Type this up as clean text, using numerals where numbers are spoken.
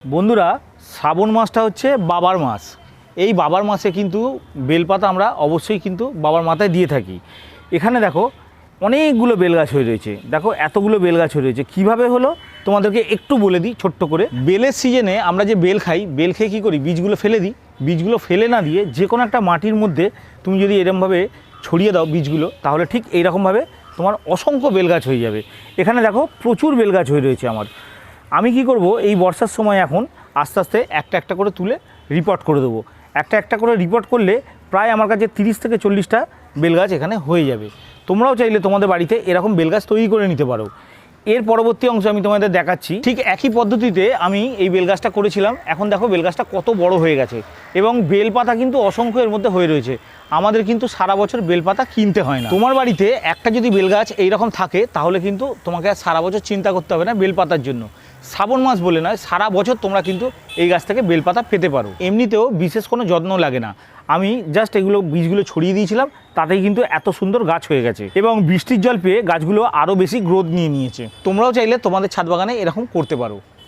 বন্ধুরা, শ্রাবণ মাসটা হচ্ছে বাবার মাস। এই বাবার মাসে কিন্তু বেলপাতা আমরা অবশ্যই কিন্তু বাবার মাথায় দিয়ে থাকি। এখানে দেখো অনেকগুলো বেলগাছ হয়ে রয়েছে। দেখো এতগুলো বেলগাছ হয়ে রয়েছে, কীভাবে হলো তোমাদেরকে একটু বলে দিই ছোট্ট করে। বেলের সিজনে আমরা যে বেল খাই, বেল খেয়ে কী করি, বীজগুলো ফেলে দিই। বীজগুলো ফেলে না দিয়ে যে কোনো একটা মাটির মধ্যে তুমি যদি এরকমভাবে ছড়িয়ে দাও বীজগুলো, তাহলে ঠিক এইরকমভাবে তোমার অসংখ্য বেলগাছ হয়ে যাবে। এখানে দেখো প্রচুর বেলগাছ হয়ে রয়েছে আমার। আমি কি করব, এই বর্ষার সময় এখন আস্তে আস্তে একটা একটা করে তুলে রিপোর্ট করে দেবো। একটা একটা করে রিপোর্ট করলে প্রায় আমার কাছে 30 থেকে 40টা বেলগাছ এখানে হয়ে যাবে। তোমরাও চাইলে তোমাদের বাড়িতে এরকম বেলগাছ তৈরি করে নিতে পারো। এর পরবর্তী অংশ আমি তোমাদের দেখাচ্ছি। ঠিক একই পদ্ধতিতে আমি এই বেলগাছটা করেছিলাম। এখন দেখো বেলগাছটা কত বড় হয়ে গেছে এবং বেলপাতা কিন্তু অসংখ্য এর মধ্যে হয়ে রয়েছে। আমাদের কিন্তু সারা বছর বেলপাতা কিনতে হয় না। তোমার বাড়িতে একটা যদি বেলগাছ এইরকম থাকে, তাহলে কিন্তু তোমাকে আর সারা বছর চিন্তা করতে হবে না বেলপাতার জন্য। শ্রাবণ মাস বলে নয়, সারা বছর তোমরা কিন্তু এই গাছ থেকে বেলপাতা পেতে পারো। এমনিতেও বিশেষ কোনো যত্ন লাগে না। আমি জাস্ট এগুলো বীজগুলো ছড়িয়ে দিয়েছিলাম, তাতেই কিন্তু এত সুন্দর গাছ হয়ে গেছে এবং বৃষ্টির জল পেয়ে গাছগুলো আরও বেশি গ্রোথ নিয়ে নিয়েছে। তোমরাও চাইলে তোমাদের ছাদ বাগানে এরকম করতে পারো।